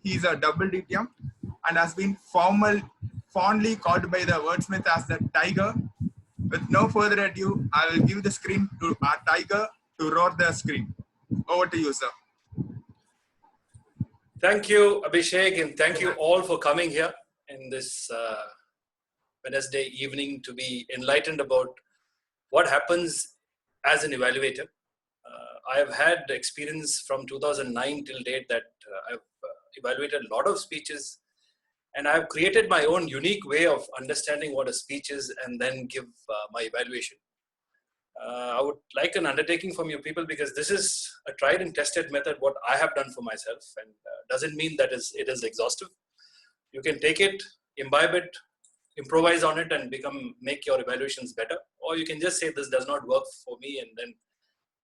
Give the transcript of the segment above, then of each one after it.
He is a double DTM and has been fondly called by the wordsmith as the Tiger. With no further ado, I will give the screen to our Tiger to roar the screen. Over to you, sir. Thank you, Abhishek, and thank you all for coming here in this Wednesday evening to be enlightened about what happens as an evaluator. I have had experience from 2009 till date that I've evaluated a lot of speeches, and I've created my own unique way of understanding what a speech is and then give my evaluation. I would like an undertaking from you people, because this is a tried and tested method what I have done for myself, and doesn't mean that it is exhaustive. You can take it, imbibe it, improvise on it and make your evaluations better, or you can just say this does not work for me, and then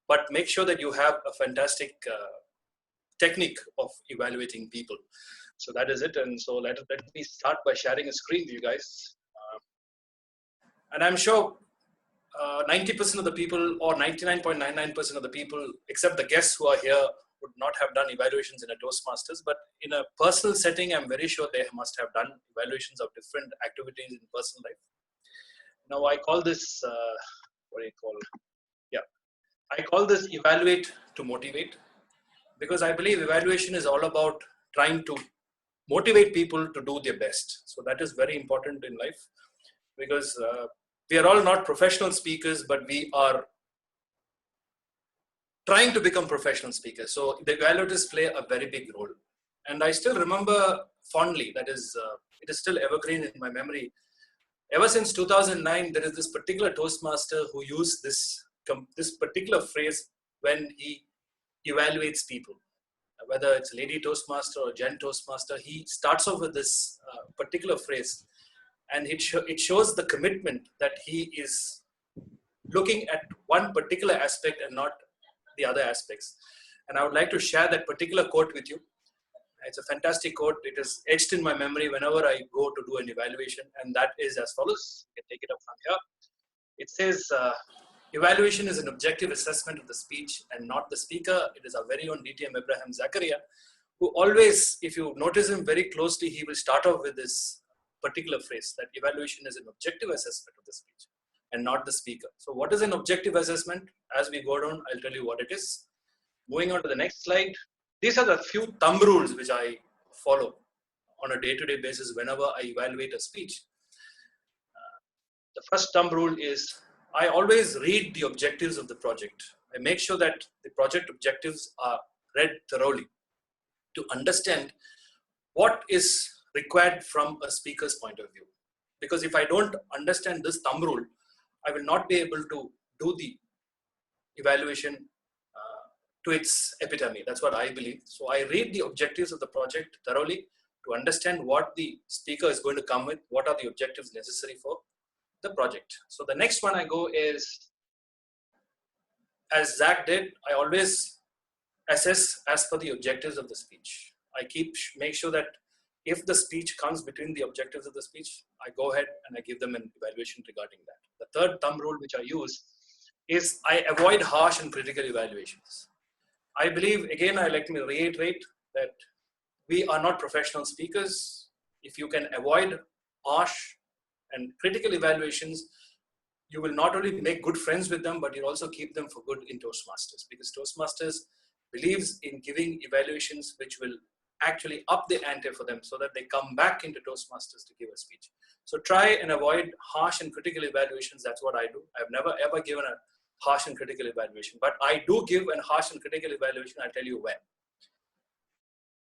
but make sure that you have a fantastic technique of evaluating people. So that is it. And so let me start by sharing a screen with you guys. And I'm sure 90% of the people, or 99.99% of the people, except the guests who are here, would not have done evaluations in a Toastmasters. But in a personal setting, I'm very sure they must have done evaluations of different activities in personal life. Now I call this, what do you call it? Yeah. I call this evaluate to motivate, because I believe evaluation is all about trying to motivate people to do their best. So that is very important in life, because we are all not professional speakers, but we are trying to become professional speakers. So the evaluators play a very big role. And I still remember fondly, that is, it is still evergreen in my memory. Ever since 2009, there is this particular Toastmaster who used this particular phrase when he evaluates people. Whether it's lady Toastmaster or gent Toastmaster, he starts off with this particular phrase, and it shows the commitment that he is looking at one particular aspect and not the other aspects. And I would like to share that particular quote with you. It's a fantastic quote. It is etched in my memory whenever I go to do an evaluation, and that is as follows. You can take it up from here. It says, evaluation is an objective assessment of the speech and not the speaker. It is our very own DTM Abraham Zakaria, who always, if you notice him very closely, he will start off with this particular phrase, that evaluation is an objective assessment of the speech and not the speaker. So what is an objective assessment? As we go down, I'll tell you what it is. Moving on to the next slide. These are the few thumb rules which I follow on a day-to-day basis whenever I evaluate a speech. The first thumb rule is I always read the objectives of the project. I make sure that the project objectives are read thoroughly to understand what is required from a speaker's point of view. Because if I don't understand this thumb rule, I will not be able to do the evaluation to its epitome. That's what I believe. So I read the objectives of the project thoroughly to understand what the speaker is going to come with, what are the objectives necessary for the project. So the next one I go is, as Zach did, I always assess as per the objectives of the speech. I make sure that if the speech comes between the objectives of the speech, I go ahead and I give them an evaluation regarding that. The third thumb rule which I use is I avoid harsh and critical evaluations. I believe, again, I like to reiterate that we are not professional speakers. If you can avoid harsh and critical evaluations, you will not only make good friends with them, but you'll also keep them for good in Toastmasters, because Toastmasters believes in giving evaluations which will actually up the ante for them so that they come back into Toastmasters to give a speech. So try and avoid harsh and critical evaluations. That's what I do. I've never ever given a harsh and critical evaluation, but I do give a harsh and critical evaluation. I'll tell you when.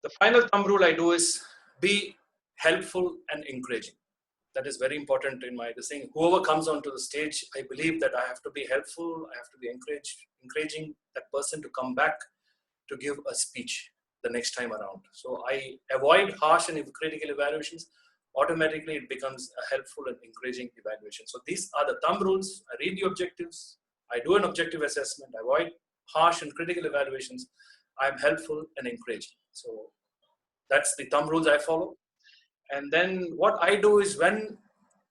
The final thumb rule I do is be helpful and encouraging. That is very important in my saying. Whoever comes onto the stage, I believe that I have to be helpful. I have to be encouraging that person to come back to give a speech the next time around. So I avoid harsh and critical evaluations. Automatically, it becomes a helpful and encouraging evaluation. So these are the thumb rules. I read the objectives. I do an objective assessment. I avoid harsh and critical evaluations. I'm helpful and encouraging. So that's the thumb rules I follow. And then what I do is, when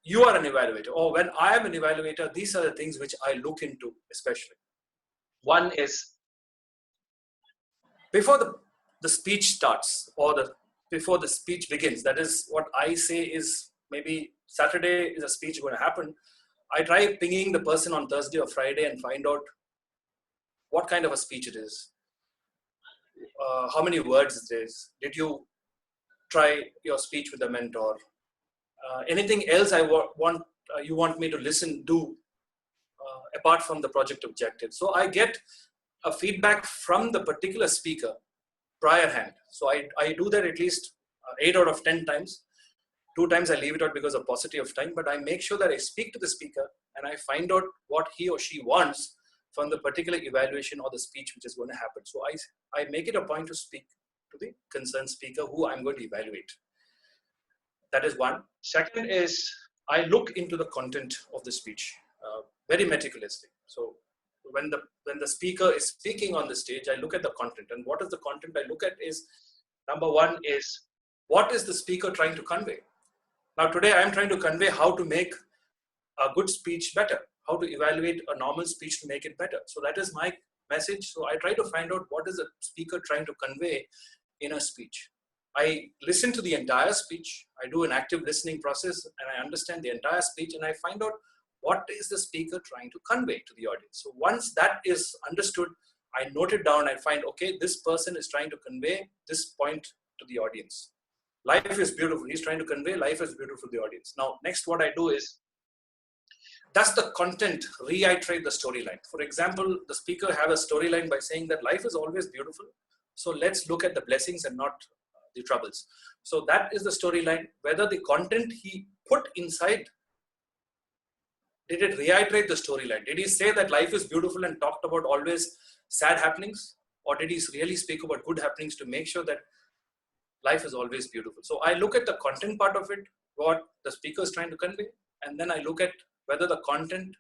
you are an evaluator or when I am an evaluator, these are the things which I look into especially. One is, before the speech starts or the before the speech begins. That is what I say is maybe Saturday is a speech going to happen. I try pinging the person on Thursday or Friday and find out what kind of a speech it is, how many words it is. Did you try your speech with a mentor? Anything else you want me to do apart from the project objective. So I get a feedback from the particular speaker prior hand. So I do that at least 8 out of 10 times. 2 times I leave it out because of paucity of time, but I make sure that I speak to the speaker and I find out what he or she wants from the particular evaluation or the speech which is going to happen. So I make it a point to speak to the concerned speaker who I'm going to evaluate. That is one. Second is I look into the content of the speech very meticulously. So when the speaker is speaking on the stage, I look at the content. And what is the content I look at is, number one is, what is the speaker trying to convey? Now today I'm trying to convey how to make a good speech better, how to evaluate a normal speech to make it better. So that is my message. So I try to find out what is the speaker trying to convey in a speech. I listen to the entire speech. I do an active listening process and I understand the entire speech and I find out what is the speaker trying to convey to the audience. So once that is understood, I note it down. I find, okay, this person is trying to convey this point to the audience. Life is beautiful. He's trying to convey life is beautiful to the audience. Now, next what I do is, does the content reiterate the storyline? For example, the speaker have a storyline by saying that life is always beautiful. So let's look at the blessings and not the troubles. So that is the storyline. Whether the content he put inside, did it reiterate the storyline? Did he say that life is beautiful and talked about always sad happenings? Or did he really speak about good happenings to make sure that life is always beautiful? So I look at the content part of it, what the speaker is trying to convey, and then I look at whether the content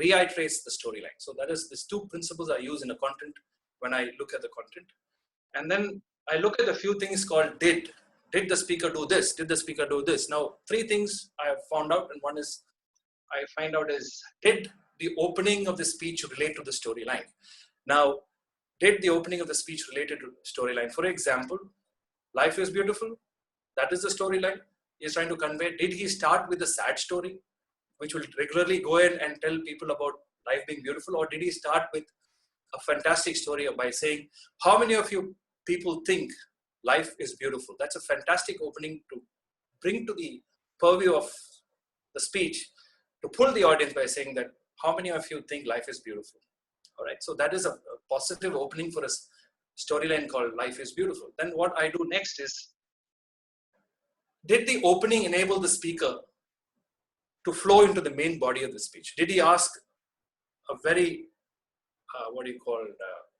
reiterates the storyline. So that is these 2 principles I use in the content when I look at the content. And then I look at a few things called did the speaker do this? Did the speaker do this? Now, 3 things I have found out, and one is I find out is, did the opening of the speech relate to the storyline? Now, did the opening of the speech related to the storyline? For example, life is beautiful. That is the storyline he's trying to convey. Did he start with a sad story, which will regularly go in and tell people about life being beautiful? Or did he start with a fantastic story by saying, how many of you people think life is beautiful? That's a fantastic opening to bring to the purview of the speech, to pull the audience by saying that, how many of you think life is beautiful? All right, so that is a positive opening for a storyline called Life is Beautiful. Then what I do next is, did the opening enable the speaker to flow into the main body of the speech? Did he ask a very,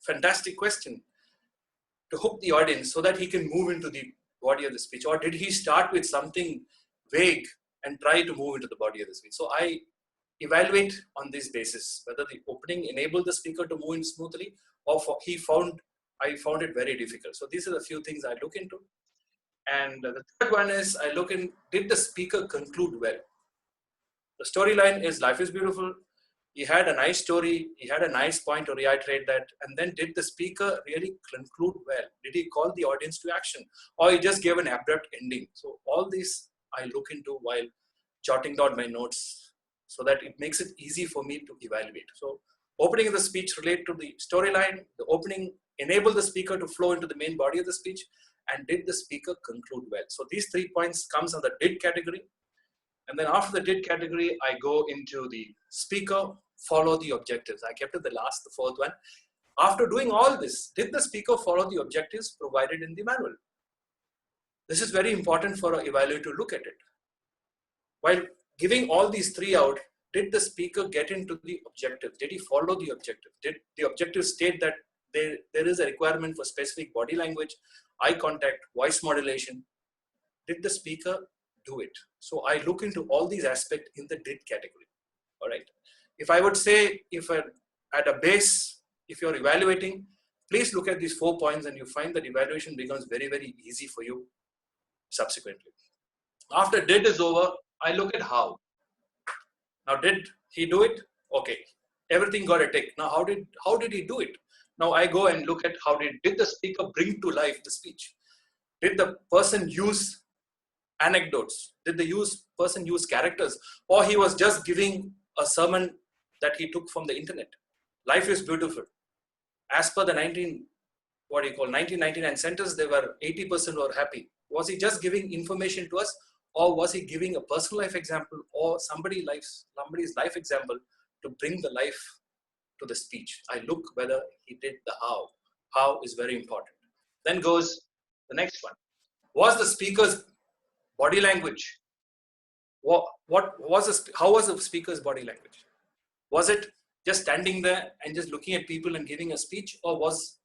fantastic question to hook the audience so that he can move into the body of the speech? Or did he start with something vague and try to move into the body of the speech? So I evaluate on this basis whether the opening enabled the speaker to move in smoothly, or I found it very difficult. So these are the few things I look into. And the third one is, I look in, did the speaker conclude well? The storyline is life is beautiful. He had a nice story. He had a nice point to reiterate that. And then did the speaker really conclude well? Did he call the audience to action? Or he just gave an abrupt ending? So all these I look into while jotting down my notes so that it makes it easy for me to evaluate. So opening of the speech relate to the storyline. The opening enable the speaker to flow into the main body of the speech. And did the speaker conclude well? So these 3 points comes on the did category. And then after the did category, I go into the speaker, follow the objectives. I kept it the 4th one. After doing all this, did the speaker follow the objectives provided in the manual? This is very important for an evaluator to look at it. While giving all these 3 out, did the speaker get into the objectives? Did he follow the objective? Did the objective state that there is a requirement for specific body language, eye contact, voice modulation? Did the speaker do it? So I look into all these aspects in the did category. All right. If I would say, at a base, if you're evaluating, please look at these 4 points and you find that evaluation becomes very, very easy for you subsequently. After did is over, I look at how. Now, did he do it? Okay. Everything got a tick. Now, how did he do it? Now I go and look at did the speaker bring to life the speech? Did the person use anecdotes? Did the person use characters? Or he was just giving a sermon that he took from the internet? Life is beautiful. As per the 1999 census, they were 80% were happy. Was he just giving information to us, or was he giving a personal life example or somebody's life example to bring the life to the speech? I look whether he did the how. How is very important. Then goes the next one. Was the speaker's body language? How was the speaker's body language? Was it just standing there and just looking at people and giving a speech, or was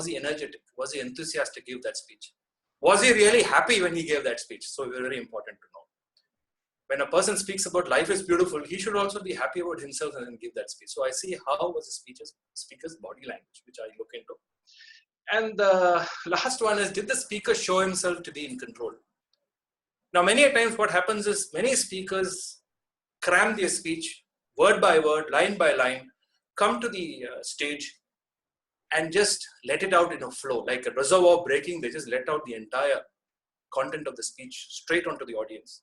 he energetic? Was he enthusiastic to give that speech? Was he really happy when he gave that speech? So very important to know. When a person speaks about life is beautiful, he should also be happy about himself and give that speech. So I see how was the speaker's body language, which I look into. And the last one is, did the speaker show himself to be in control? Now, many times what happens is many speakers cram their speech word by word, line by line, come to the stage and just let it out in a flow, like a reservoir breaking. They just let out the entire content of the speech straight onto the audience.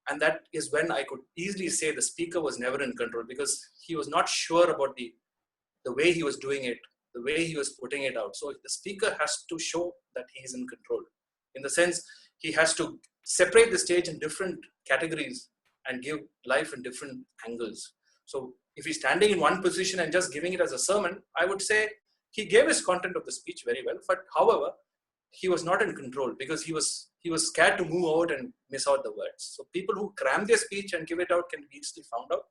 And that is when I could easily say the speaker was never in control, because he was not sure about the way he was doing it, the way he was putting it out. So the speaker has to show that he is in control. In the sense, he has to separate the stage in different categories and give life in different angles. So if he's standing in one position and just giving it as a sermon, I would say he gave his content of the speech very well. But however, he was not in control, because he was scared to move out and miss out the words. So people who cram their speech and give it out can be easily found out.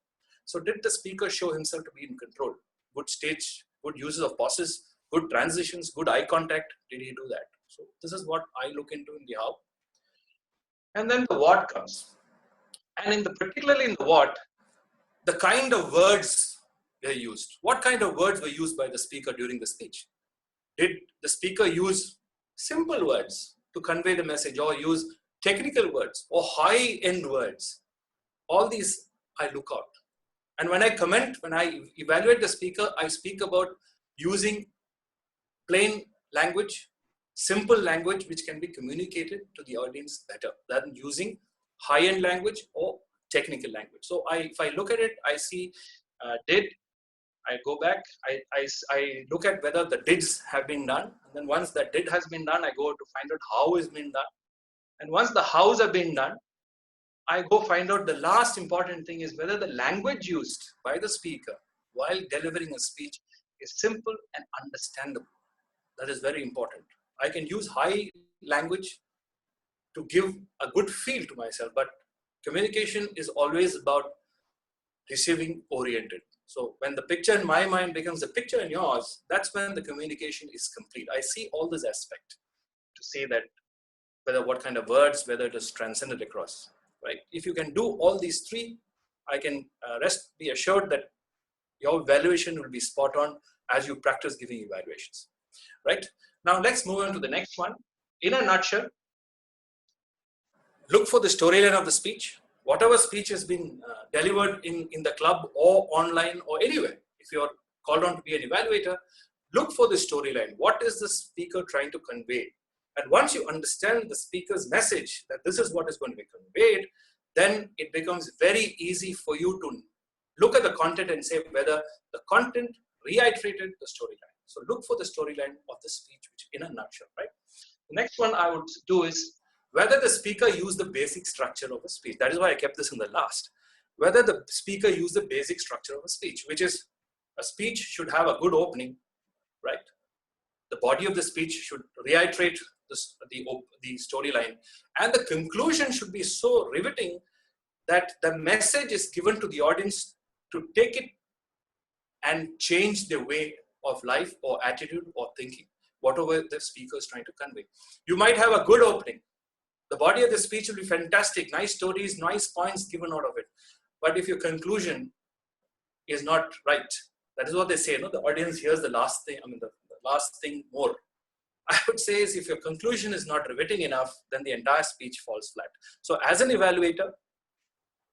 So did the speaker show himself to be in control? Good stage, good uses of pauses, good transitions, good eye contact. Did he do that? So this is what I look into in the how. And then the what comes. And particularly in the what, the kind of words were used. What kind of words were used by the speaker during the speech? Did the speaker use simple words to convey the message, or use technical words or high-end words? All these I look out. And when I evaluate the speaker, I speak about using plain language, simple language, which can be communicated to the audience better than using high-end language or technical language. So if I look at it, I see I go back, I look at whether the dids have been done. And then once the did has been done, I go to find out how is been done. And once the hows have been done, I go find out the last important thing is whether the language used by the speaker while delivering a speech is simple and understandable. That is very important. I can use high language to give a good feel to myself, but communication is always about receiving oriented. So when the picture in my mind becomes the picture in yours, that's when the communication is complete. I see all this aspect to say that whether what kind of words, whether it is transcended across, right? If you can do all these three, I can be assured that your evaluation will be spot on as you practice giving evaluations, right? Now let's move on to the next one. In a nutshell, look for the storyline of the speech. Whatever speech has been delivered in the club or online or anywhere, if you're called on to be an evaluator, look for the storyline. What is the speaker trying to convey? And once you understand the speaker's message, that this is what is going to be conveyed, then it becomes very easy for you to look at the content and say whether the content reiterated the storyline. So look for the storyline of the speech, which in a nutshell, right? The next one I would do is whether the speaker used the basic structure of a speech. That is why I kept this in the last. Whether the speaker used the basic structure of a speech, which is a speech should have a good opening, right? The body of the speech should reiterate the storyline, and the conclusion should be so riveting that the message is given to the audience to take it and change their way of life or attitude or thinking, whatever the speaker is trying to convey. You might have a good opening. The body of the speech will be fantastic, nice stories, nice points given out of it. But if your conclusion is not right, that is what they say, no? The audience hears the last thing, the last thing more. I would say is if your conclusion is not riveting enough, then the entire speech falls flat. So as an evaluator,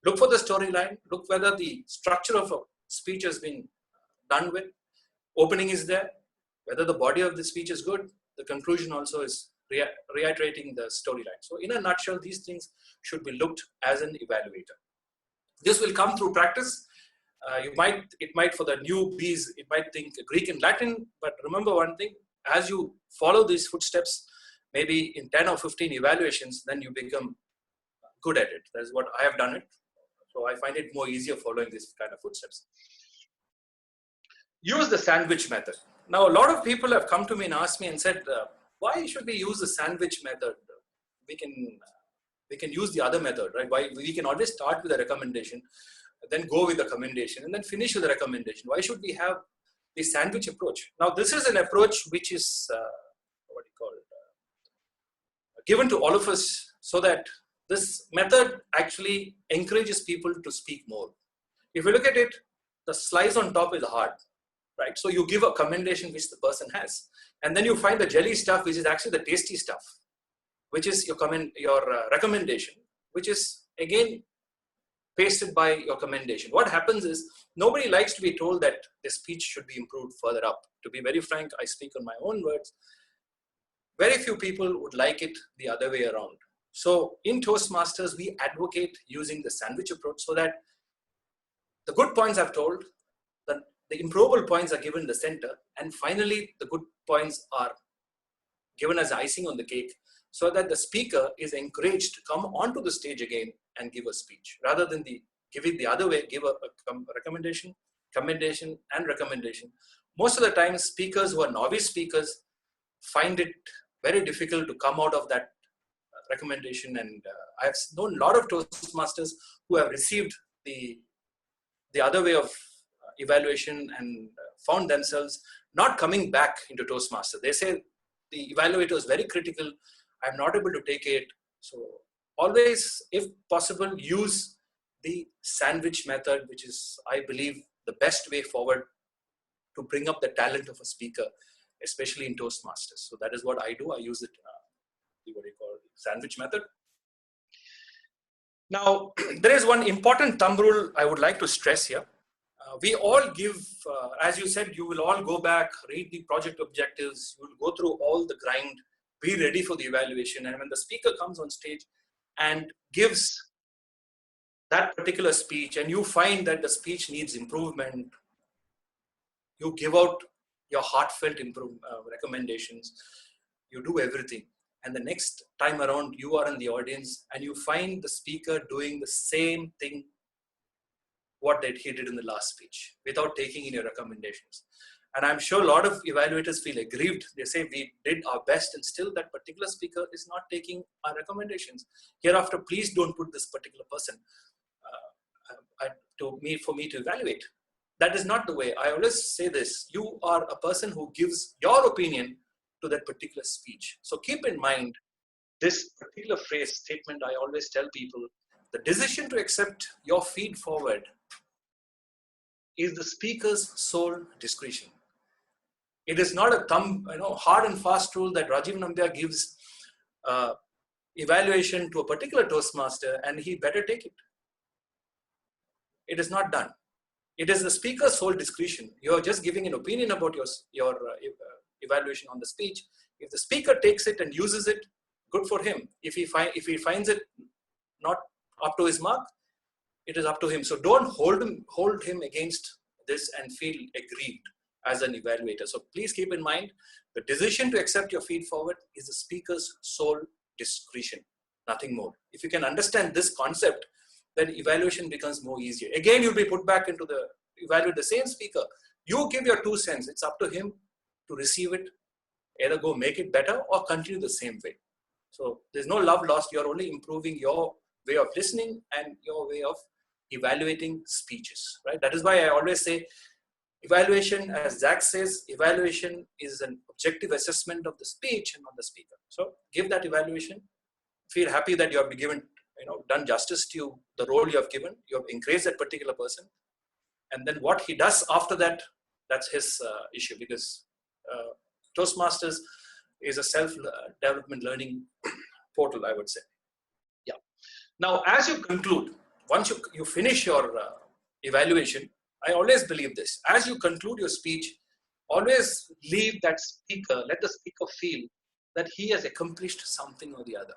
look for the storyline, look whether the structure of a speech has been done with, opening is there, whether the body of the speech is good, the conclusion also is reiterating the storyline. So in a nutshell, these things should be looked as an evaluator. This will come through practice. It might for the newbies, it might think Greek and Latin, but remember one thing, as you follow these footsteps, maybe in 10 or 15 evaluations, then you become good at it. That's what I have done it. So I find it more easier following this kind of footsteps. Use the sandwich method. Now, a lot of people have come to me and asked me and said, why should we use the sandwich method? We can use the other method, right? Why we can always start with a recommendation, then go with the commendation, and then finish with the recommendation. Why should we have the sandwich approach? Now, this is an approach which is given to all of us, so that this method actually encourages people to speak more. If you look at it, the slice on top is hard, right? So you give a commendation which the person has, and then you find the jelly stuff, which is actually the tasty stuff, which is your recommendation, which is again pasted by your commendation. What happens is, nobody likes to be told that the speech should be improved further up. To be very frank, I speak on my own words. Very few people would like it the other way around. So in Toastmasters, we advocate using the sandwich approach, so that the good points I've told, the improvable points are given in the center, and finally the good points are given as icing on the cake, so that the speaker is encouraged to come onto the stage again and give a speech, rather than give it the other way, give a recommendation, commendation, and recommendation. Most of the time, speakers who are novice speakers find it very difficult to come out of that recommendation, and I've known a lot of Toastmasters who have received the other way of evaluation and found themselves not coming back into Toastmaster. They say the evaluator is very critical, I'm not able to take it. So always, if possible, use the sandwich method, which is, I believe, the best way forward to bring up the talent of a speaker, especially in Toastmasters. So that is what I do. I use it, sandwich method. Now, there is one important thumb rule I would like to stress here. We all give, as you said, you will all go back, read the project objectives, you will go through all the grind, be ready for the evaluation. And when the speaker comes on stage and gives that particular speech, and you find that the speech needs improvement, you give out your heartfelt recommendations, you do everything. And the next time around, you are in the audience and you find the speaker doing the same thing what he did in the last speech, without taking in your recommendations. And I'm sure a lot of evaluators feel aggrieved. They say, we did our best and still that particular speaker is not taking our recommendations. Hereafter, please don't put this particular person for me to evaluate. That is not the way. I always say this, you are a person who gives your opinion to that particular speech. So keep in mind this particular phrase, statement I always tell people, the decision to accept your feed forward is the speaker's sole discretion. It is not a hard and fast rule that Rajeev Nambiar gives evaluation to a particular Toastmaster and he better take it. It is not done. It is the speaker's sole discretion. You are just giving an opinion about your evaluation on the speech. If the speaker takes it and uses it, good for him. If he finds it not up to his mark, it is up to him. So don't hold him against this and feel aggrieved as an evaluator. So please keep in mind, the decision to accept your feed forward is the speaker's sole discretion, nothing more. If you can understand this concept, then evaluation becomes more easier. Again, you'll be put back into evaluate the same speaker. You give your 2 cents. It's up to him to receive it, either go make it better or continue the same way. So there's no love lost. You're only improving your way of listening and your way of evaluating speeches, right? That is why I always say evaluation, as Zach says, evaluation is an objective assessment of the speech and not the speaker. So give that evaluation. Feel happy that you have been given, done justice to you, the role you have given. You have encouraged that particular person. And then what he does after that, that's his issue, because Toastmasters is a self-development learning portal, I would say. Yeah. Now, as you conclude, once you finish your evaluation, I always believe this. As you conclude your speech, always leave that speaker, let the speaker feel that he has accomplished something or the other.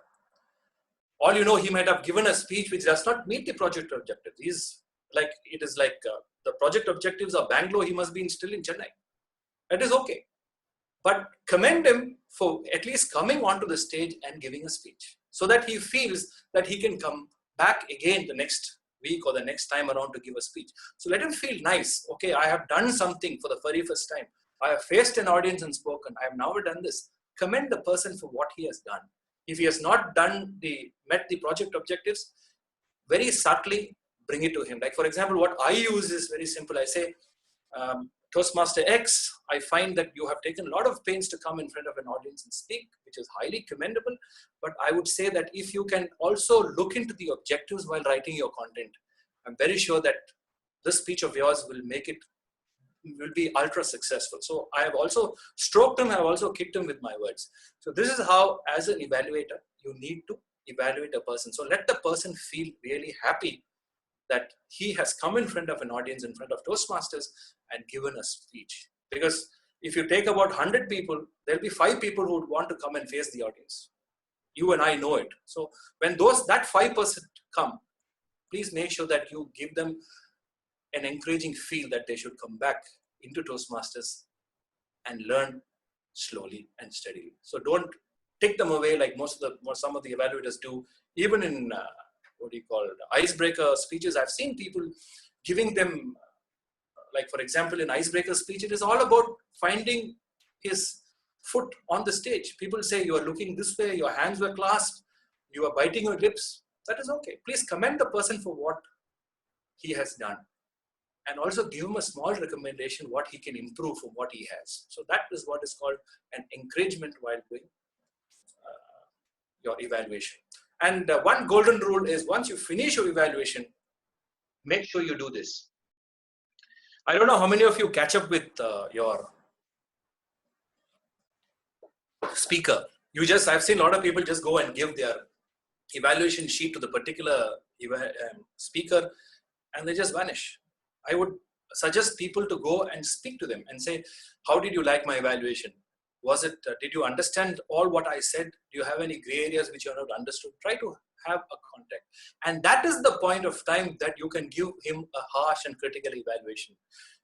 All you know, he might have given a speech which does not meet the project objectives. It is like the project objectives are Bangalore, he must be still in Chennai. That is okay. But commend him for at least coming onto the stage and giving a speech so that he feels that he can come back again the next week or the next time around to give a speech. So let him feel nice. Okay, I have done something for the very first time. I have faced an audience and spoken. I have now done this. Commend the person for what he has done. If he has not met the project objectives, very subtly bring it to him. Like, for example, what I use is very simple. I say, Toastmaster X, I find that you have taken a lot of pains to come in front of an audience and speak, which is highly commendable. But I would say that if you can also look into the objectives while writing your content, I'm very sure that this speech of yours will be ultra successful. So I have also stroked him, I have also kicked him with my words. So this is how, as an evaluator, you need to evaluate a person. So let the person feel really happy that he has come in front of an audience, in front of Toastmasters, and given a speech. Because if you take about 100 people, there'll be 5 people who would want to come and face the audience. You and I know it. So when that 5% come, please make sure that you give them an encouraging feel that they should come back into Toastmasters and learn slowly and steadily. So don't take them away like some of the evaluators do. Even in icebreaker speeches, I've seen people giving them, like for example, in icebreaker speech, it is all about finding his foot on the stage. People say, you are looking this way, your hands were clasped, you are biting your lips. That is okay. Please commend the person for what he has done. And also give him a small recommendation what he can improve from what he has. So that is what is called an encouragement while doing your evaluation. And one golden rule is, once you finish your evaluation, make sure you do this. I don't know how many of you catch up with your speaker. I've seen a lot of people just go and give their evaluation sheet to the particular speaker and they just vanish. I would suggest people to go and speak to them and say, how did you like my evaluation? Did you understand all what I said? Do you have any gray areas which you have not understood? Try to have a contact. And that is the point of time that you can give him a harsh and critical evaluation,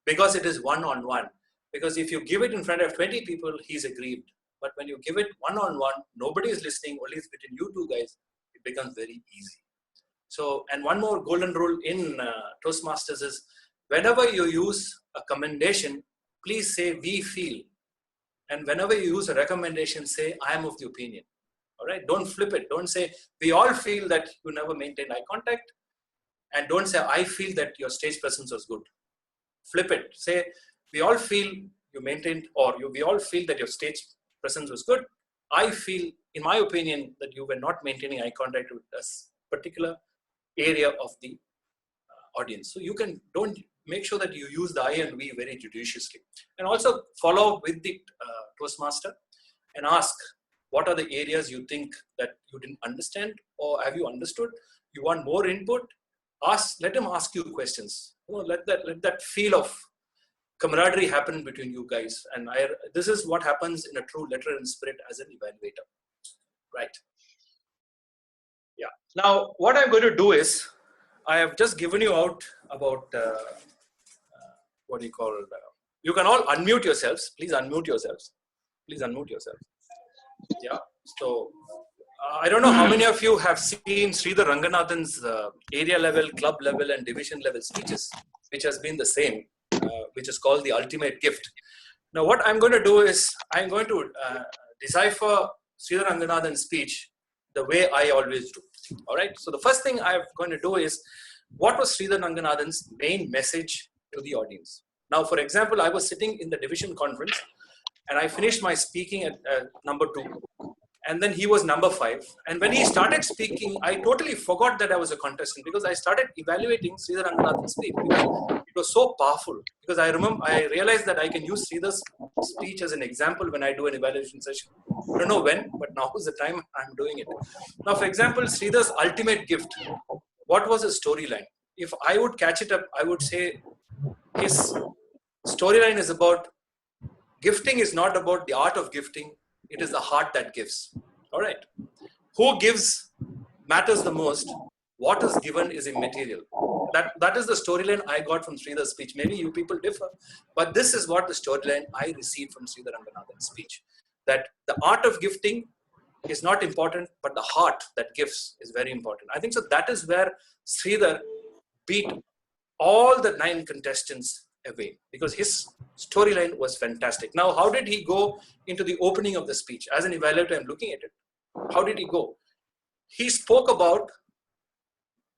because it is one-on-one. Because if you give it in front of 20 people, he's aggrieved. But when you give it one-on-one, nobody is listening, only it's between you two guys, it becomes very easy. So, and one more golden rule in Toastmasters is, whenever you use a commendation, please say, we feel. And whenever you use a recommendation, say, I am of the opinion. All right? Don't flip it. Don't say, we all feel that you never maintained eye contact. And don't say, I feel that your stage presence was good. Flip it. Say, we all feel you maintained, we all feel that your stage presence was good. I feel, in my opinion, that you were not maintaining eye contact with a particular area of the audience. So don't make sure that you use the I and we very judiciously. And also follow up with the Toastmaster and ask, what are the areas you think that you didn't understand, or have you understood? You want more input? Let him ask you questions. Let that feel of camaraderie happen between you guys. And this is what happens in a true letter and spirit as an evaluator. Right. Yeah. Now, what I'm going to do is, I have just given you out about, you can all unmute yourselves. Please unmute yourselves. Please unmute yourselves. Yeah. So, I don't know how many of you have seen Sridhar Ranganathan's area level, club level and division level speeches, which has been the same, which is called the ultimate gift. Now, what I'm going to do is, I'm going to decipher Sridhar Ranganathan's speech the way I always do. All right. So the first thing I'm going to do is, what was Sridhar Ranganathan's main message to the audience? Now, for example, I was sitting in the division conference and I finished my speaking at number 2. And then he was number 5. And when he started speaking, I totally forgot that I was a contestant, because I started evaluating Sridhar Ranganathan's speech. It was so powerful, because I realized that I can use Sridhar's speech as an example when I do an evaluation session. I don't know when, but now is the time I'm doing it. Now, for example, Sridhar's ultimate gift. What was his storyline? If I would catch it up, I would say his storyline is about, gifting is not about the art of gifting. it is the heart that gives. All right. Who gives matters the most. What is given is immaterial. That is the storyline I got from Sridhar's speech. Maybe you people differ, but this is what the storyline I received from Sridhar Ranganathan's speech. That the art of gifting is not important, but the heart that gives is very important. I think so. That is where Sridhar beat all the 9 contestants away, because his storyline was fantastic. Now, how did he go into the opening of the speech? As an evaluator, I'm looking at it. How did he go? He spoke about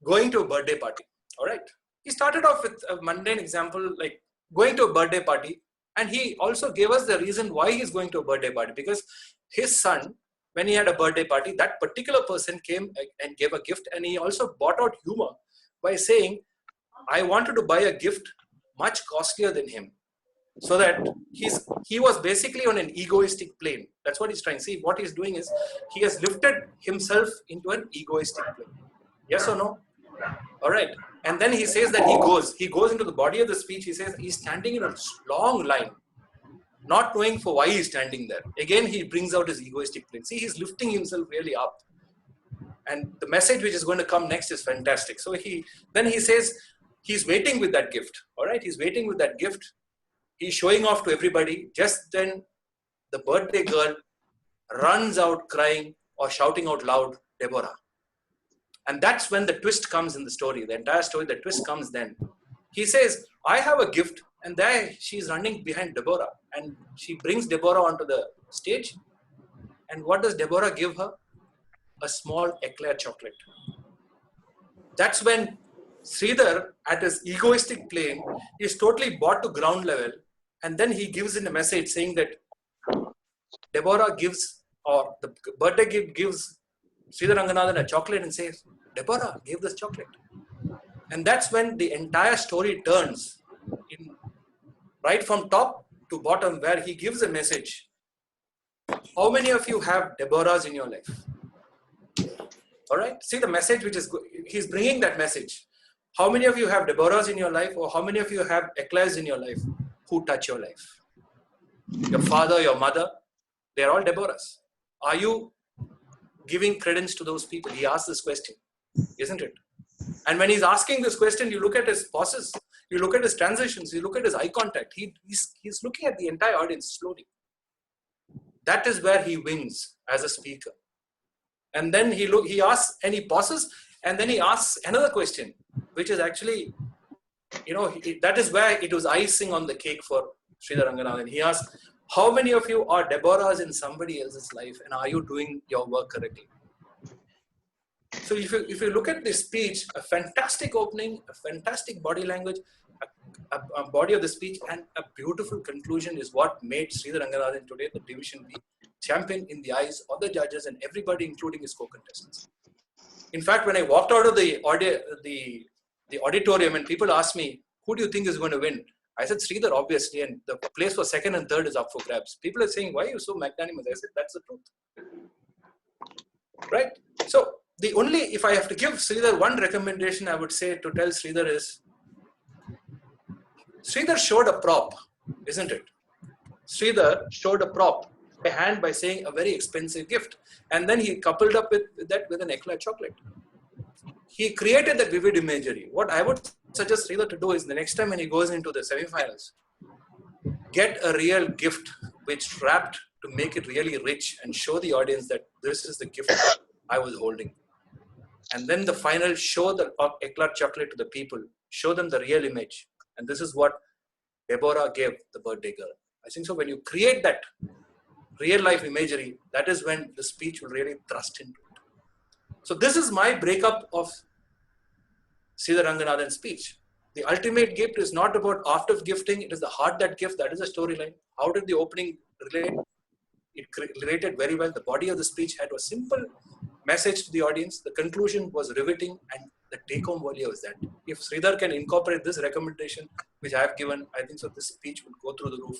going to a birthday party. All right. He started off with a mundane example like going to a birthday party. And he also gave us the reason why he's going to a birthday party. Because his son, when he had a birthday party, that particular person came and gave a gift. And he also brought out humor by saying, I wanted to buy a gift much costlier than him. So that he was basically on an egoistic plane. That's what he's trying to see. What he's doing is he has lifted himself into an egoistic plane. Yes or no? All right. And then he says that he goes into the body of the speech. He says he's standing in a long line, not knowing for why he's standing there. Again, he brings out his egoistic plane. See, he's lifting himself really up. And the message which is going to come next is fantastic. So he says he's waiting with that gift. All right. He's waiting with that gift. He's showing off to everybody. Just then, the birthday girl runs out crying or shouting out loud, Deborah. And that's when the twist comes in the story. The entire story, the twist comes then. He says, I have a gift. And there she's running behind Deborah. And she brings Deborah onto the stage. And what does Deborah give her? A small eclair chocolate. That's when Sridhar, at his egoistic plane, is totally brought to ground level. And then he gives in a message saying that Deborah gives, or the birthday gift gives Sridhar Ranganathan a chocolate and says, Deborah gave this chocolate. And that's when the entire story turns right from top to bottom, where he gives a message. How many of you have Deborahs in your life? All right. See the message which is, he's bringing that message. How many of you have Deborahs in your life, or how many of you have eclairs in your life who touch your life? Your father, your mother, they're all Deborahs. Are you giving credence to those people? He asked this question, isn't it? And when he's asking this question, you look at his pauses, you look at his transitions, you look at his eye contact. He's looking at the entire audience slowly. That is where he wins as a speaker. And then he asks, and he pauses, and then he asks another question, which is actually, that is where it was icing on the cake for Sridhar Ranganathan. He asked, how many of you are Deborahs in somebody else's life, and are you doing your work correctly? So if you look at this speech, a fantastic opening, a fantastic body language, a body of the speech, and a beautiful conclusion is what made Sridhar Ranganathan today the Division B champion in the eyes of the judges and everybody, including his co-contestants. In fact, when I walked out of the auditorium and people asked me, who do you think is going to win? I said, Sridhar, obviously, and the place for second and third is up for grabs. People are saying, why are you so magnanimous? I said, that's the truth. Right? So, if I have to give Sridhar one recommendation, I would say to tell Sridhar is, Sridhar showed a prop, isn't it? Sridhar showed a prop, a hand by saying a very expensive gift. And then he coupled up with that with an eclair chocolate. He created that vivid imagery. What I would suggest Sridhar to do is the next time when he goes into the semifinals, get a real gift which wrapped to make it really rich and show the audience that this is the gift I was holding. And then the final, show the eclair chocolate to the people, show them the real image. And this is what Deborah gave the birthday girl. I think so when you create that real life imagery, that is when the speech will really thrust into it. So this is my breakup of Sridhar Ranganathan's speech. The ultimate gift is not about art of gifting, it is the heart that gives, that is a storyline. How did the opening relate? It related very well. The body of the speech had a simple message to the audience. The conclusion was riveting, and the take-home value is that if Sridhar can incorporate this recommendation, which I have given, I think so this speech will go through the roof,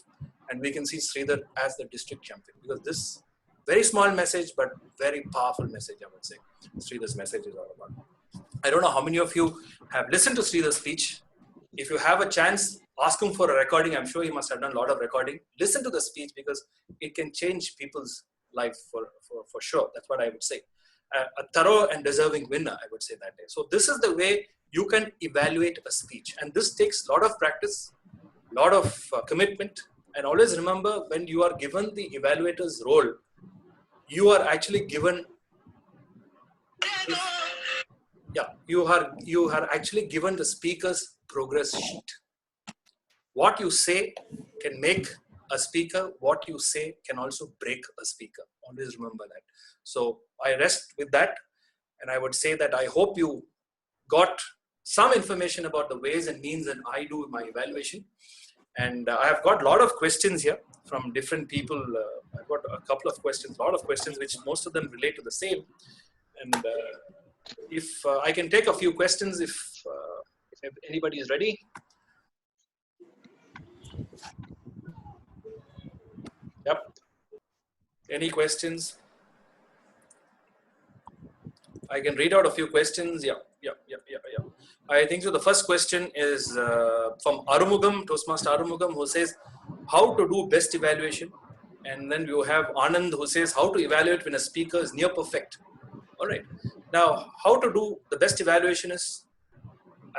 and we can see Sridhar as the district champion. Because this very small message, but very powerful message, I would say. Sridhar's message is all about. I don't know how many of you have listened to Sridhar's speech. If you have a chance, ask him for a recording. I'm sure he must have done a lot of recording. Listen to the speech because it can change people's life for sure. That's what I would say. A thorough and deserving winner, I would say that day. So this is the way you can evaluate a speech. And this takes a lot of practice, a lot of commitment. And always remember, when you are given the evaluator's role, you are actually given, you are actually given the speaker's progress sheet. What you say can make a speaker. What you say can also break a speaker. Always remember that. So I rest with that. And I would say that I hope you got some information about the ways and means that I do my evaluation. And I have got a lot of questions here from different people. I've got a couple of questions, a lot of questions, which most of them relate to the same. And if I can take a few questions, if anybody is ready. Yep. Any questions? I can read out a few questions. Yeah. I think so. The first question is from Arumugam, Toastmaster Arumugam, who says, how to do best evaluation? And then you have Anand, who says, how to evaluate when a speaker is near perfect. All right. Now, how to do the best evaluation is,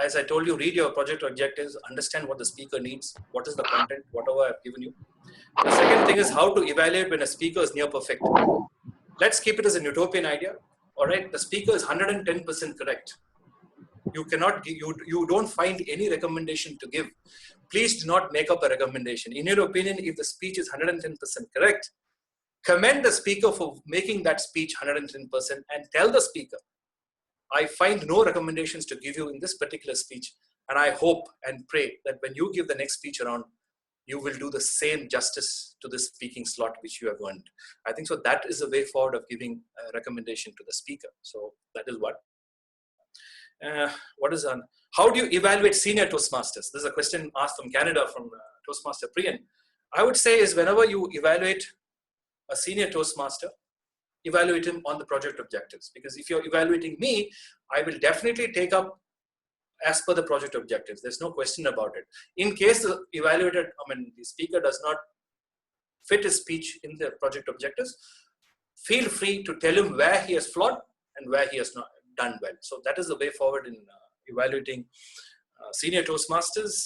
as I told you, read your project objectives, understand what the speaker needs, what is the content, whatever I've given you. The second thing is how to evaluate when a speaker is near perfect. Let's keep it as a utopian idea. All right, the speaker is 110% correct. You cannot, you don't find any recommendation to give. Please do not make up a recommendation. In your opinion, if the speech is 110% correct, commend the speaker for making that speech 110% and tell the speaker, I find no recommendations to give you in this particular speech. And I hope and pray that when you give the next speech around, you will do the same justice to this speaking slot which you have earned. I think so that is a way forward of giving a recommendation to the speaker. So that is what. What is on? How do you evaluate senior Toastmasters? This is a question asked from Canada from Toastmaster Priyan. I would say is whenever you evaluate a senior Toastmaster, evaluate him on the project objectives. Because if you're evaluating me, I will definitely take up as per the project objectives. There's no question about it. In case the evaluator, the speaker does not fit his speech in the project objectives, feel free to tell him where he has flawed and where he has not done well. So that is the way forward in evaluating senior Toastmasters.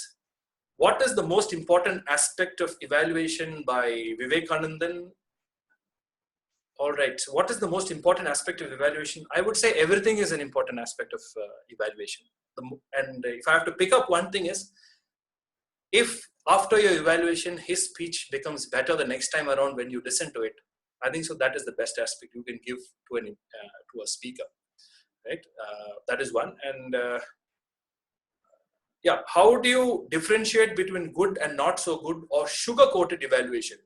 What is the most important aspect of evaluation by Vivekanandan? All right. So what is the most important aspect of evaluation? I would say everything is an important aspect of evaluation. And if I have to pick up one thing is, if after your evaluation, his speech becomes better the next time around when you listen to it, I think so that is the best aspect you can give to a speaker, right? That is one. And yeah, how do you differentiate between good and not so good or sugar-coated evaluation?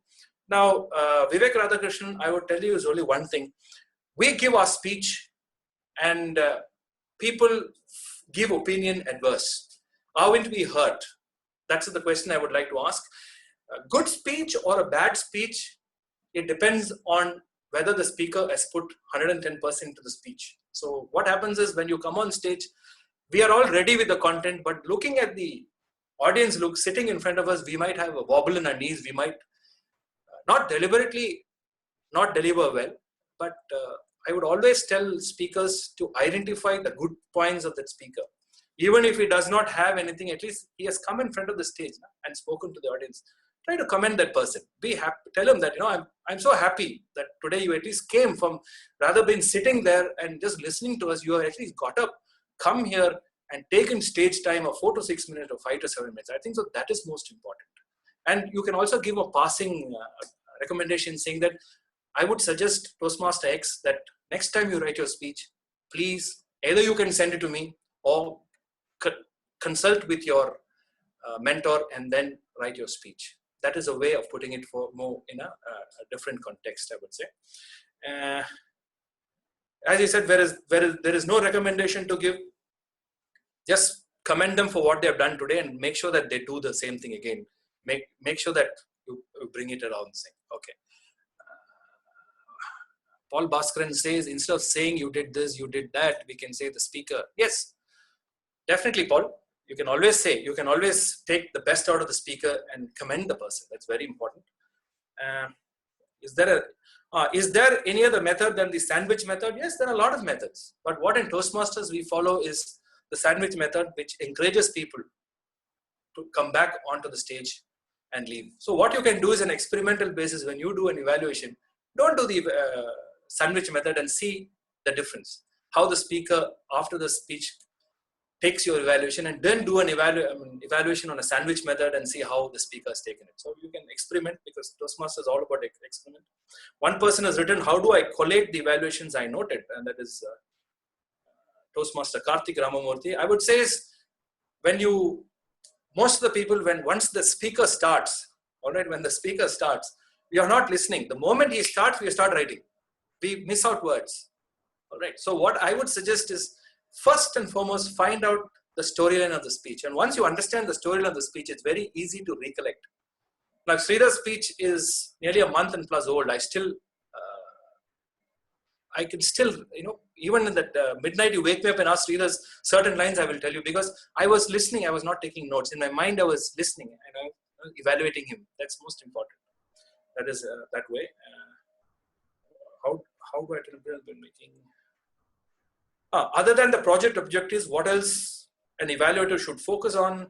Now, Vivek Radhakrishnan, I would tell you is only one thing. We give our speech and people give opinion adverse. Aren't we hurt? That's the question I would like to ask. A good speech or a bad speech, it depends on whether the speaker has put 110% to the speech. So what happens is when you come on stage, we are all ready with the content, but looking at the audience sitting in front of us, we might have a wobble in our knees. We might not deliberately not deliver well, but I would always tell speakers to identify the good points of that speaker. Even if he does not have anything, at least he has come in front of the stage and spoken to the audience. Try to commend that person. Be happy. Tell him that, I'm so happy that today you at least came from, rather than sitting there and just listening to us, you have at least got up, come here and taken stage time of 4 to 6 minutes or 5 to 7 minutes. I think so that is most important. And you can also give a passing recommendation saying that I would suggest Toastmaster X that next time you write your speech, please, either you can send it to me or consult with your mentor and then write your speech. That is a way of putting it for more in a different context, I would say. As I said, there is no recommendation to give. Just commend them for what they have done today and make sure that they do the same thing again. Make sure that you bring it around. Okay. Paul Bhaskaran says, instead of saying you did this, you did that, we can say the speaker. Yes, definitely, Paul. You can always say, you can always take the best out of the speaker and commend the person. That's very important. Is there any other method than the sandwich method? Yes, there are a lot of methods. But what in Toastmasters we follow is the sandwich method, which encourages people to come back onto the stage and leave. So what you can do is an experimental basis. When you do an evaluation, don't do the sandwich method and see the difference. How the speaker after the speech takes your evaluation, and then do an evaluation on a sandwich method and see how the speaker has taken it. So you can experiment, because Toastmasters is all about experiment. One person has written, how do I collate the evaluations I noted? And that is Toastmaster Karthik Ramamurthy. I would say is, most of the people, once the speaker starts, all right, when the speaker starts, we are not listening. The moment he starts, we start writing. We miss out words. All right. So what I would suggest is, first and foremost, find out the storyline of the speech. And once you understand the storyline of the speech, it's very easy to recollect. Now, Sridhar's speech is nearly a month and plus old. I can still, even in that midnight, you wake me up and ask Sridhar's certain lines, I will tell you, because I was listening. I was not taking notes. In my mind, I was listening and I was evaluating him. That's most important. That is that way. How do I tell you I've been making? Other than the project objectives, what else an evaluator should focus on,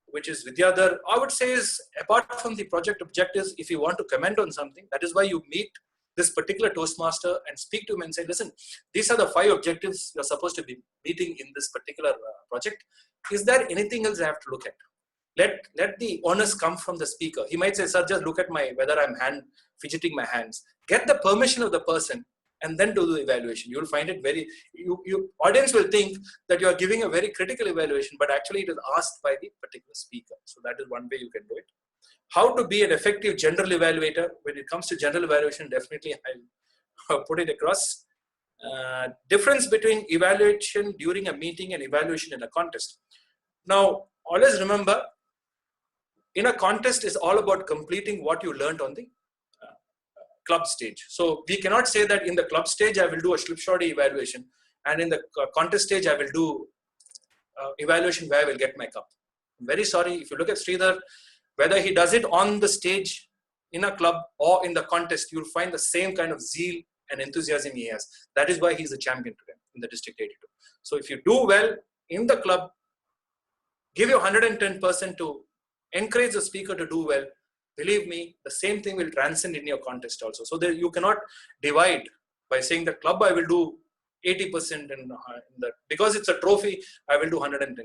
which is Vidyadhar, I would say is, apart from the project objectives, if you want to comment on something, that is why you meet this particular Toastmaster and speak to him and say, listen, these are the 5 objectives you're supposed to be meeting in this particular project. Is there anything else I have to look at? Let the onus come from the speaker. He might say, sir, just look at whether I'm fidgeting my hands. Get the permission of the person and then do the evaluation. You'll find it audience will think that you are giving a very critical evaluation, but actually it is asked by the particular speaker. So that is one way you can do it. How to be an effective general evaluator. When it comes to general evaluation, definitely I'll put it across. Difference between evaluation during a meeting and evaluation in a contest. Now, always remember, in a contest is all about completing what you learned on the club stage. So we cannot say that in the club stage, I will do a slipshod evaluation, and in the contest stage, I will do evaluation where I will get my cup. I'm very sorry. If you look at Sridhar, whether he does it on the stage, in a club, or in the contest, you'll find the same kind of zeal and enthusiasm he has. That is why he's a champion today in the District 82. So if you do well in the club, give your 110% to encourage the speaker to do well. Believe me, the same thing will transcend in your contest also. So that you cannot divide by saying the club I will do 80% in that, because it's a trophy, I will do 110%.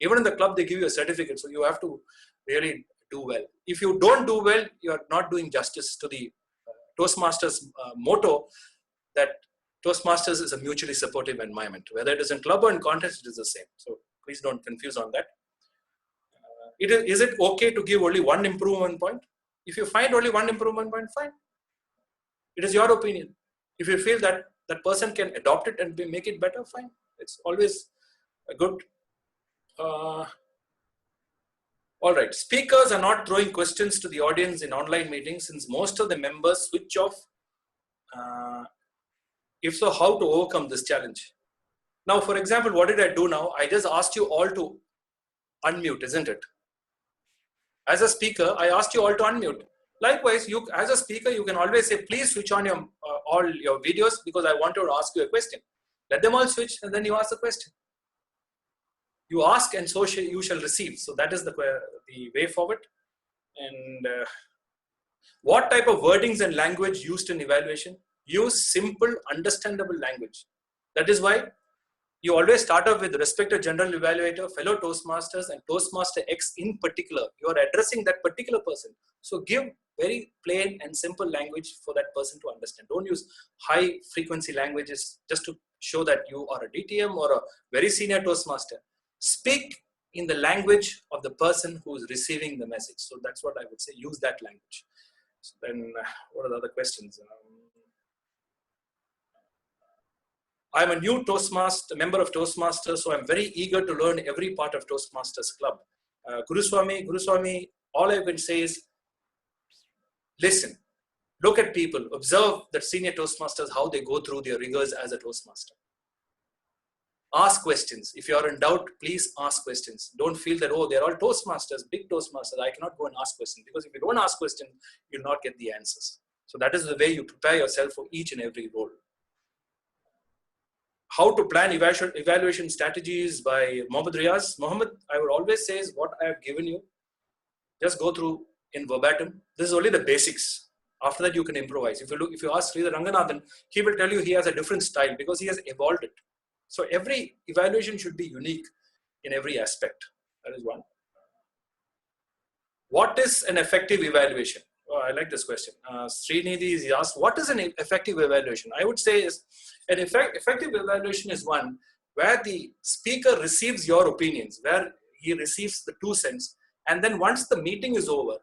Even in the club, they give you a certificate. So you have to really do well. If you don't do well, you are not doing justice to the Toastmasters motto that Toastmasters is a mutually supportive environment. Whether it is in club or in contest, it is the same. So please don't confuse on that. Is it okay to give only one improvement point? If you find only one improvement point, fine. It is your opinion. If you feel that that person can adopt it and make it better, fine. It's always a good. All right. Speakers are not throwing questions to the audience in online meetings, since most of the members switch off. If so, how to overcome this challenge? Now, for example, what did I do now? I just asked you all to unmute, isn't it? As a speaker, I asked you all to unmute. Likewise, you as a speaker, you can always say, please switch on your all your videos, because I want to ask you a question. Let them all switch, and then you ask the question. You ask, and so you shall receive. So that is the way forward. And what type of wordings and language used in evaluation? Use simple, understandable language. That is why you always start off with respected general evaluator, fellow Toastmasters, and Toastmaster X in particular. You are addressing that particular person. So give very plain and simple language for that person to understand. Don't use high frequency languages just to show that you are a DTM or a very senior Toastmaster. Speak in the language of the person who is receiving the message. So that's what I would say. Use that language. So then, what are the other questions? I'm a new member of Toastmasters, so I'm very eager to learn every part of Toastmasters Club. Guruswami, all I will say is, listen, look at people, observe the senior Toastmasters, how they go through their rigors as a Toastmaster. Ask questions. If you are in doubt, please ask questions. Don't feel that, oh, they're all Toastmasters, big Toastmasters. I cannot go and ask questions, because if you don't ask questions, you'll not get the answers. So that is the way you prepare yourself for each and every role. How to plan evaluation strategies by Mohammad Riaz. Mohammad, I would always say is what I have given you, just go through in verbatim. This is only the basics. After that, you can improvise. If you ask Sridhar Ranganathan, he will tell you he has a different style because he has evolved it. So every evaluation should be unique in every aspect. That is one. What is an effective evaluation? Oh, I like this question. Srinidhi is asked, what is an effective evaluation? I would say is an effective evaluation is one where the speaker receives your opinions, where he receives the 2 cents. And then once the meeting is over,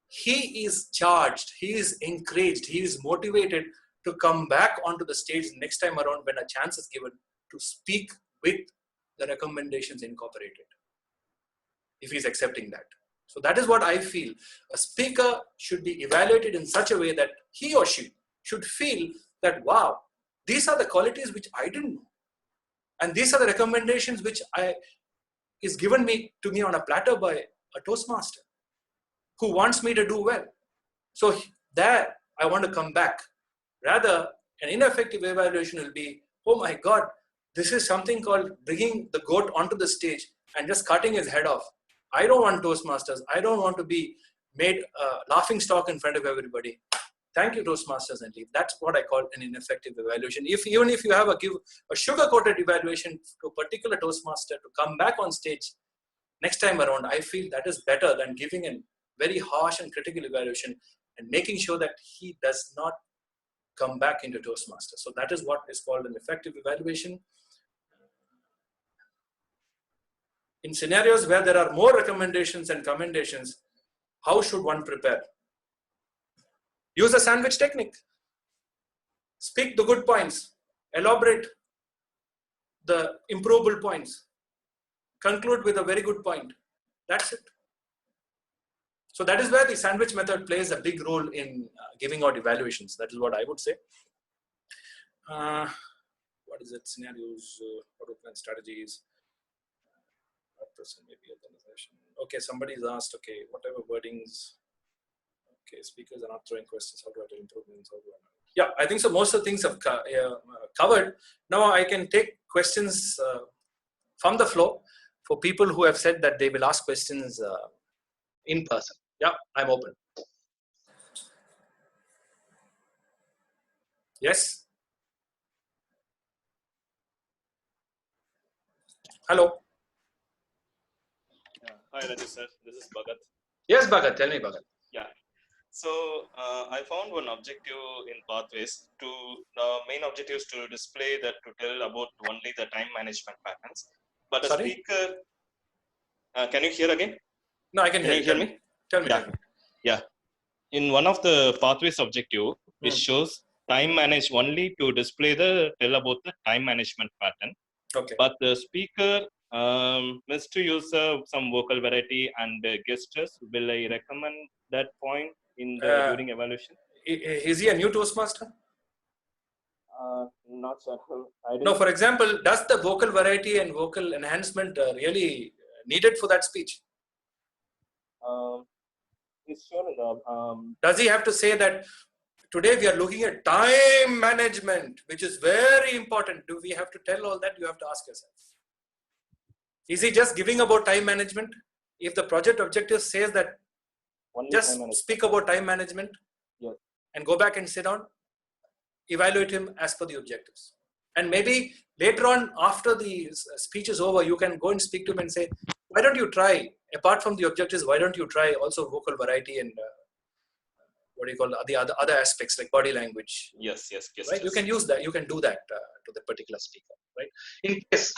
he is charged, he is encouraged, he is motivated to come back onto the stage next time around when a chance is given to speak with the recommendations incorporated, if he's accepting that. So that is what I feel. A speaker should be evaluated in such a way that he or she should feel that, wow, these are the qualities which I didn't know. And these are the recommendations which is given to me on a platter by a Toastmaster who wants me to do well. So there, I want to come back. Rather, an ineffective evaluation will be, oh my God, this is something called bringing the goat onto the stage and just cutting his head off. I don't want Toastmasters. I don't want to be made a laughing stock in front of everybody. Thank you, Toastmasters, and leave. That's what I call an ineffective evaluation. Even if you have a sugar-coated evaluation to a particular Toastmaster to come back on stage next time around, I feel that is better than giving a very harsh and critical evaluation and making sure that he does not come back into Toastmasters. So that is what is called an effective evaluation. In scenarios where there are more recommendations and commendations, how should one prepare? Use a sandwich technique. Speak the good points. Elaborate the improvable points. Conclude with a very good point. That's it. So that is where the sandwich method plays a big role in giving out evaluations. That is what I would say. What is it? Scenarios, auto plan strategies. Maybe organization. Okay, somebody's asked, okay, whatever wordings. Okay, speakers are not throwing questions. How do I do improvements? Yeah, I think so. Most of the things have covered. Now I can take questions from the floor for people who have said that they will ask questions in person. Yeah, I'm open. Yes. Hello. Hi, Rajeev sir. This is Bhagat. Yes, Bhagat. Tell me, Bhagat. Yeah. So I found one objective in Pathways. The main objective is to display that to tell about only the time management patterns. But the speaker, can you hear again? No, I can hear you. Hear me? Tell me. Yeah. Yeah. In one of the Pathways objective, it shows time manage only to display tell about the time management pattern. Okay. But the speaker needs to use some vocal variety and gestures. Will I recommend that point in during evaluation? Is he a new Toastmaster? Not sure. No, for example, does the vocal variety and vocal enhancement really needed for that speech? It's shown. Does he have to say that today we are looking at time management, which is very important? Do we have to tell all that? You have to ask yourself. Is he just giving about time management? If the project objective says that just speak about time management, yes, and go back and sit down, evaluate him as per the objectives. And maybe later on, after the speech is over, you can go and speak to him and say, why don't you try, apart from the objectives, why don't you try also vocal variety and what do you call the other aspects like body language? Yes. Right? Yes. You can use that. You can do that to the particular speaker. Right? In case,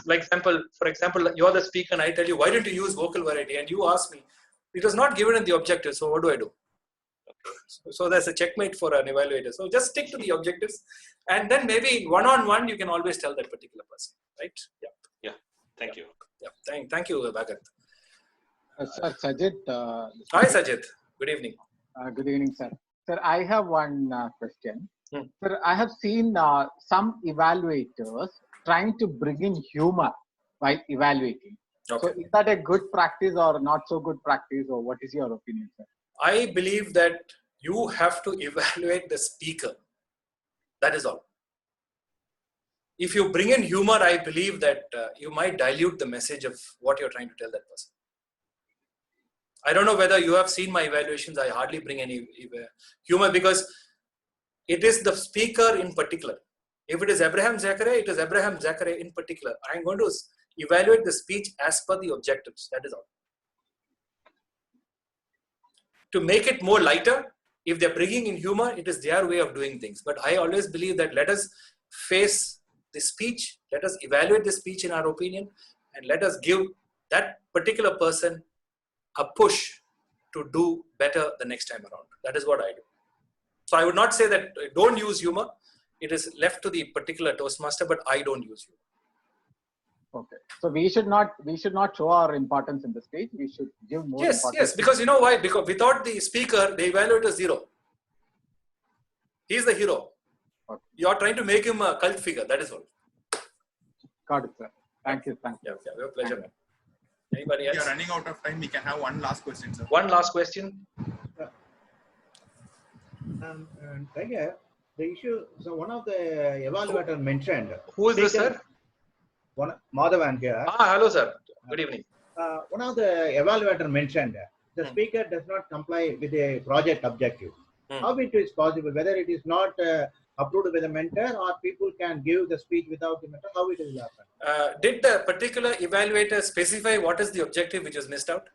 for example, you're the speaker and I tell you, why don't you use vocal variety? And you ask me, it was not given in the objective. So what do I do? So there's a checkmate for an evaluator. So just stick to the objectives, and then maybe one-on-one you can always tell that particular person, right? Yeah. Thank you. Yeah. Thank you, Bhagat. Sir, Sajid. Hi, Sajid. Good evening. Good evening, sir. Sir, I have one question. Sir, I have seen some evaluators trying to bring in humor while evaluating. Okay. So is that a good practice or not so good practice, or what is your opinion, sir? I believe that You have to evaluate the speaker. That is all. If you bring in humor, I believe that you might dilute the message of what you're trying to tell that person. I don't know whether you have seen my evaluations. I hardly bring any humor because it is the speaker in particular. If it is Abraham Zachary, it is Abraham Zachary in particular. I'm going to evaluate the speech as per the objectives. That is all. To make it more lighter, if they're bringing in humor, it is their way of doing things. But I always believe that let us face the speech, let us evaluate the speech in our opinion, and let us give that particular person a push to do better the next time around. That is what I do. So I would not say that don't use humor. It is left to the particular Toastmaster, but I don't use humor. Okay. So we should not show our importance in the speech. We should give more importance. Yes, because you know why? Because without the speaker, the evaluator is zero. He's the hero. Okay. You are trying to make him a cult figure. That is all. Got it, sir. Thank you. Yeah, your pleasure, man. Anybody else? We are running out of time. We can have one last question, sir. One last question. Tiger, the issue. So one of the evaluator mentioned. Who is this, sir? Madhavan here. Hello, sir. Good evening. One of the evaluator mentioned the speaker does not comply with a project objective. How it is possible? Whether it is not approved by the mentor or people can give the speech without the mentor? How it will happen? Did the particular evaluator specify what is the objective which was missed out?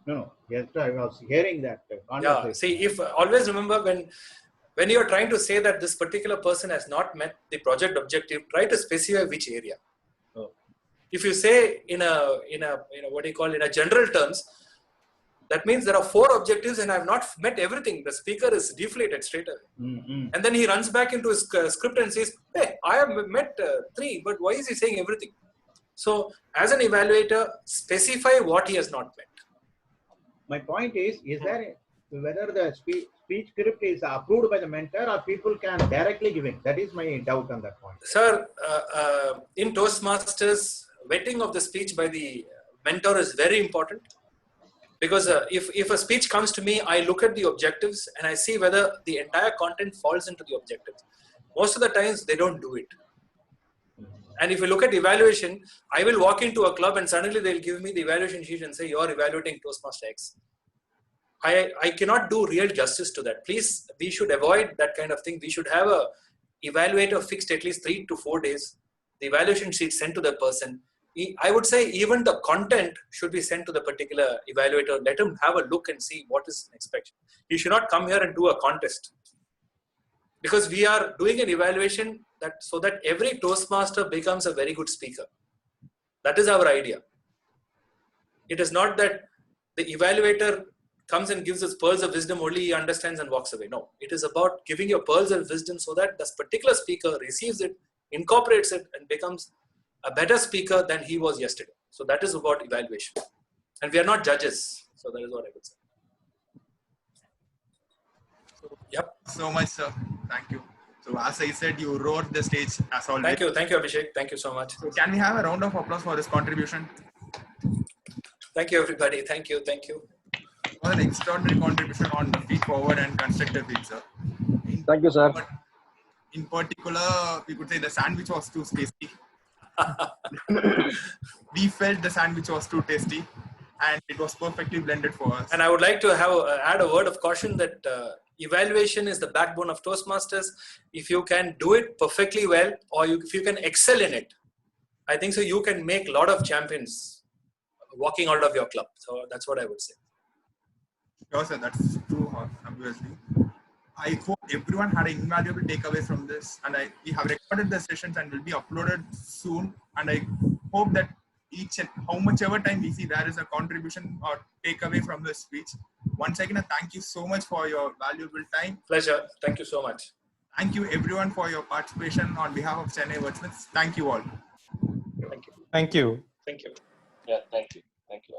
No. Yes, I was hearing that. Yeah. See, if always remember when you are trying to say that this particular person has not met the project objective, try to specify which area. If you say in a what do you call, in a general terms, that means there are 4 objectives and I have not met everything. The speaker is deflated straight away. And then he runs back into his script and says, hey, I have met 3, but why is he saying everything? So as an evaluator, specify what he has not met. My point is there whether the speech script is approved by the mentor or people can directly give it? That is my doubt on that point. Sir, in Toastmasters, vetting of the speech by the mentor is very important. Because if a speech comes to me, I look at the objectives and I see whether the entire content falls into the objectives. Most of the times, they don't do it. And if you look at evaluation, I will walk into a club and suddenly they'll give me the evaluation sheet and say, you're evaluating Toastmaster X. I cannot do real justice to that. Please, we should avoid that kind of thing. We should have a evaluator fixed at least 3 to 4 days. The evaluation sheet sent to the person. I would say even the content should be sent to the particular evaluator. Let him have a look and see what is expected. He should not come here and do a contest. Because we are doing an evaluation so that every Toastmaster becomes a very good speaker. That is our idea. It is not that the evaluator comes and gives us pearls of wisdom, only he understands and walks away. No, it is about giving your pearls of wisdom so that this particular speaker receives it, incorporates it, and becomes a better speaker than he was yesterday. So that is about evaluation. And we are not judges. So that is what I would say. Yep. So much, sir. Thank you. So as I said, you roared the stage as always. Thank you, Abhishek. Thank you so much. So can we have a round of applause for this contribution? Thank you, everybody. Thank you. It was an extraordinary contribution on the feed forward and constructive feed, sir. Thank you, sir. In particular, we could say the sandwich was too tasty. We felt the sandwich was too tasty and it was perfectly blended for us. And I would like to add a word of caution that evaluation is the backbone of Toastmasters. If you can do it perfectly well or if you can excel in it, I think so you can make a lot of champions walking out of your club. So that's what I would say. Sure, sir, that's true, obviously. I hope everyone had an invaluable takeaway from this, and we have recorded the sessions and will be uploaded soon. And I hope that each and how much ever time we see there is a contribution or takeaway from the speech. Once again, thank you so much for your valuable time. Pleasure. Thank you so much. Thank you everyone for your participation on behalf of Chennai Wordsmiths. Thank you all. Thank you. Thank you. Thank you. Yeah, thank you. Thank you.